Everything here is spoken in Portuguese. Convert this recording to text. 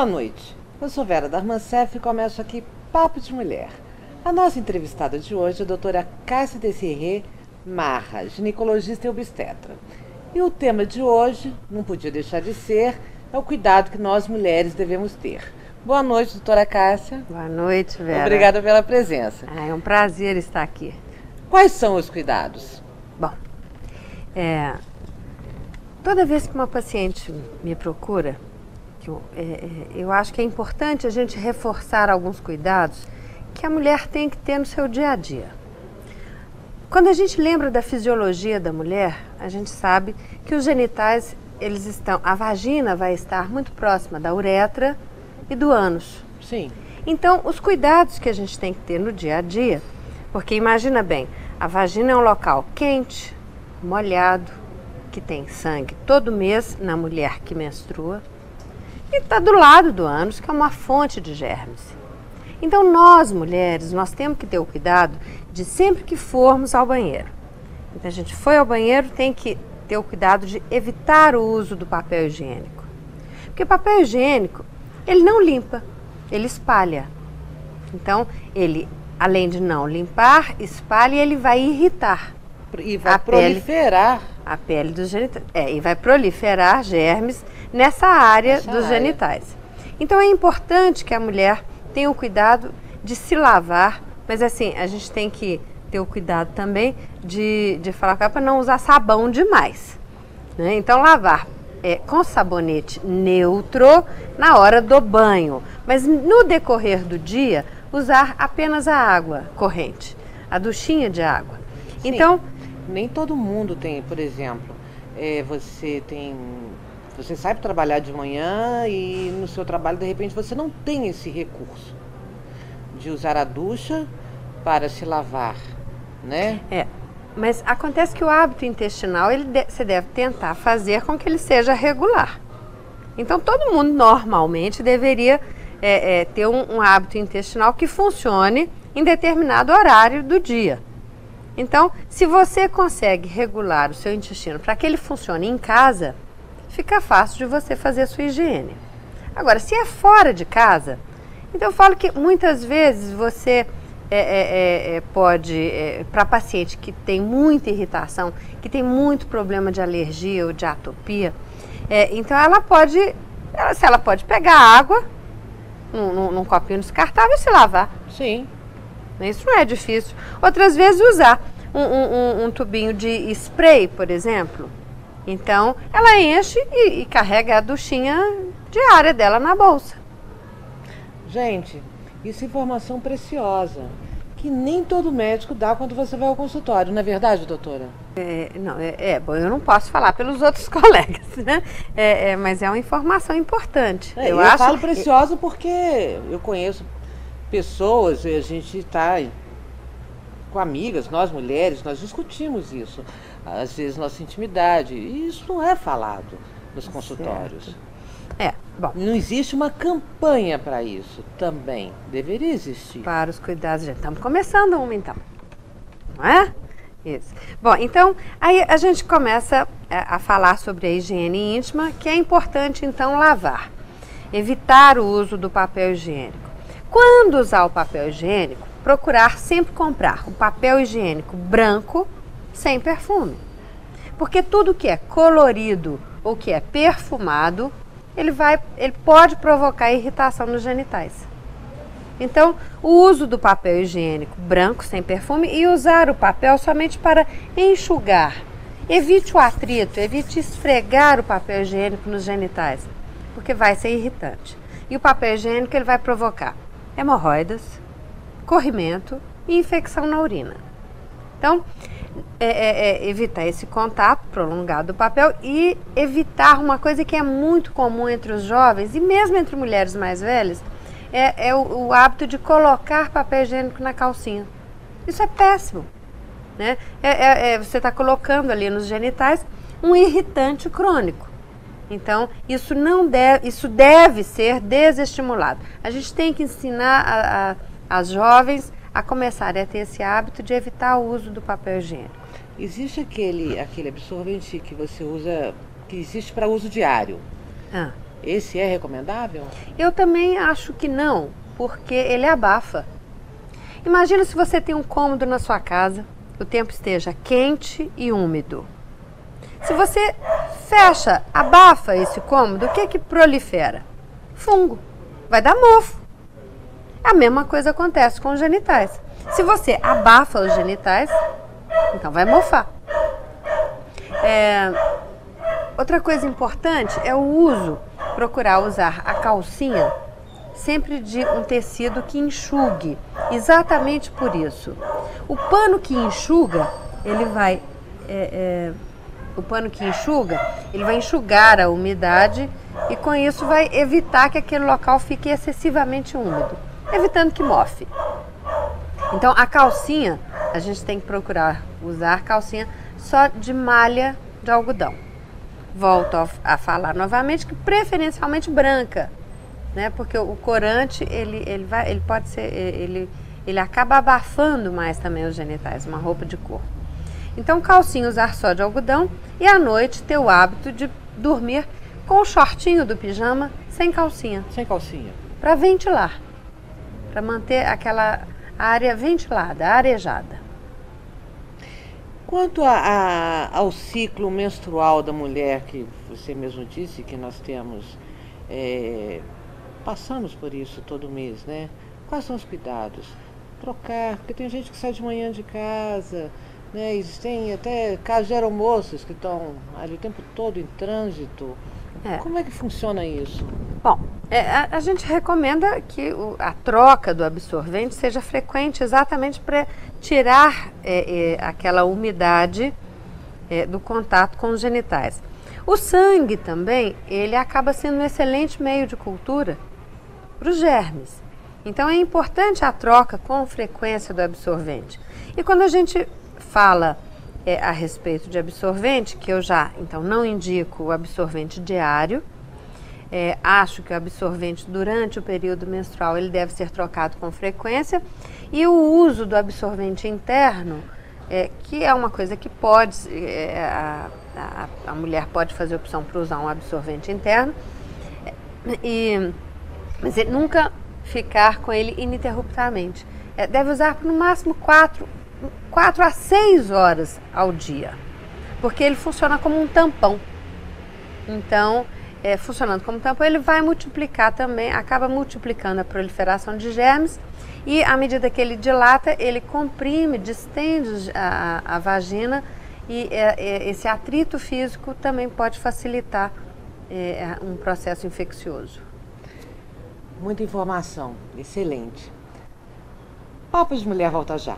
Boa noite, eu sou Vera Darmancef e começo aqui Papo de Mulher. A nossa entrevistada de hoje é a doutora Cássia Desirê Marra, ginecologista e obstetra. E o tema de hoje, não podia deixar de ser, é o cuidado que nós mulheres devemos ter. Boa noite, doutora Cássia. Boa noite, Vera. Obrigada pela presença. É um prazer estar aqui. Quais são os cuidados? Bom, toda vez que uma paciente me procura, eu acho que é importante a gente reforçar alguns cuidados que a mulher tem que ter no seu dia a dia. Quando a gente lembra da fisiologia da mulher, a gente sabe que os genitais, a vagina vai estar muito próxima da uretra e do ânus. Sim. Então, os cuidados que a gente tem que ter no dia a dia, porque imagina bem, a vagina é um local quente, molhado, que tem sangue todo mês na mulher que menstrua, e está do lado do ânus, que é uma fonte de germes. Então, nós mulheres, nós temos que ter o cuidado de sempre que formos ao banheiro. Então, a gente foi ao banheiro, tem que ter o cuidado de evitar o uso do papel higiênico. Porque o papel higiênico, ele não limpa, ele espalha. Então, ele, além de não limpar, espalha e ele vai irritar. E vai proliferar. A pele dos genitais. E vai proliferar germes nessa área dos genitais. Então, é importante que a mulher tenha o cuidado de se lavar, mas assim, a gente tem que ter o cuidado também de falar para não usar sabão demais, né? Então, lavar com sabonete neutro na hora do banho, mas no decorrer do dia, usar apenas a água corrente, a duchinha de água. Sim. Então, nem todo mundo tem, por exemplo, você sai para trabalhar de manhã e no seu trabalho, de repente, você não tem esse recurso de usar a ducha para se lavar, né? Mas acontece que o hábito intestinal, você deve tentar fazer com que ele seja regular. Então, todo mundo normalmente deveria ter um hábito intestinal que funcione em determinado horário do dia. Então, se você consegue regular o seu intestino para que ele funcione em casa, fica fácil de você fazer a sua higiene. Agora, se é fora de casa, então eu falo que muitas vezes você pode, para paciente que tem muita irritação, que tem muito problema de alergia ou de atopia, então se ela pode pegar água num copinho descartável e se lavar. Sim. Isso não é difícil. Outras vezes usar um tubinho de spray, por exemplo. Então, ela enche e carrega a duchinha diária dela na bolsa. Gente, isso é informação preciosa, que nem todo médico dá quando você vai ao consultório, não é verdade, doutora? Bom, eu não posso falar pelos outros colegas, né? Mas é uma informação importante. Eu falo preciosa porque eu conheço pessoas, e a gente está com amigas, nós mulheres, nós discutimos isso, às vezes nossa intimidade, e isso não é falado nos consultórios. Bom. Não existe uma campanha para isso também, deveria existir. Para os cuidados, já estamos começando uma então, não é? Isso. Bom, então, aí a gente começa a falar sobre a higiene íntima, que é importante então lavar, evitar o uso do papel higiênico. Quando usar o papel higiênico, procurar sempre comprar o papel higiênico branco, sem perfume. Porque tudo que é colorido ou que é perfumado, ele pode provocar irritação nos genitais. Então, o uso do papel higiênico branco, sem perfume, e usar o papel somente para enxugar. Evite o atrito, evite esfregar o papel higiênico nos genitais, porque vai ser irritante. E o papel higiênico ele vai provocar hemorroidas, corrimento e infecção na urina. Então, evitar esse contato prolongado do papel e evitar uma coisa que é muito comum entre os jovens e mesmo entre mulheres mais velhas, o hábito de colocar papel higiênico na calcinha. Isso é péssimo, né? Você está colocando ali nos genitais um irritante crônico. Então, isso deve ser desestimulado. A gente tem que ensinar as jovens a começarem a ter esse hábito de evitar o uso do papel higiênico. Existe aquele absorvente que você usa, que existe para uso diário. Esse é recomendável? Eu também acho que não, porque ele abafa. Imagina se você tem um cômodo na sua casa, o tempo esteja quente e úmido. Se você fecha, abafa esse cômodo, o que que prolifera? Fungo. Vai dar mofo. A mesma coisa acontece com os genitais. Se você abafa os genitais, então vai mofar. Outra coisa importante é o uso, procurar usar a calcinha sempre de um tecido que enxugue, exatamente por isso. O pano que enxuga, ele vai enxugar a umidade e com isso vai evitar que aquele local fique excessivamente úmido, evitando que mofe. Então a calcinha, a gente tem que procurar usar calcinha só de malha de algodão. Volto a falar novamente que preferencialmente branca, né? Porque o corante ele acaba abafando mais também os genitais, uma roupa de corpo. Então calcinha usar só de algodão e à noite ter o hábito de dormir com o shortinho do pijama sem calcinha. Sem calcinha. Para ventilar, para manter aquela área ventilada, arejada. Quanto ao ciclo menstrual da mulher, que você mesmo disse que nós temos, passamos por isso todo mês, né? Quais são os cuidados? Trocar, porque tem gente que sai de manhã de casa, né? Existem até casos de aeromoças que estão ali o tempo todo em trânsito. Como é que funciona isso? Bom, a gente recomenda que a troca do absorvente seja frequente exatamente para tirar aquela umidade do contato com os genitais. O sangue também, ele acaba sendo um excelente meio de cultura para os germes. Então é importante a troca com frequência do absorvente. E quando a gente fala a respeito de absorvente, que eu já então não indico o absorvente diário, acho que o absorvente durante o período menstrual ele deve ser trocado com frequência, e o uso do absorvente interno, que é uma coisa que pode, a mulher pode fazer opção para usar um absorvente interno, mas nunca ficar com ele ininterruptamente. Deve usar por no máximo 4 a 6 horas ao dia, porque ele funciona como um tampão. Então, funcionando como tampão, ele vai multiplicar também, acaba multiplicando a proliferação de germes, e à medida que ele dilata, ele comprime, distende a vagina, e esse atrito físico também pode facilitar um processo infeccioso. Muita informação, excelente. Papo de Mulher volta já.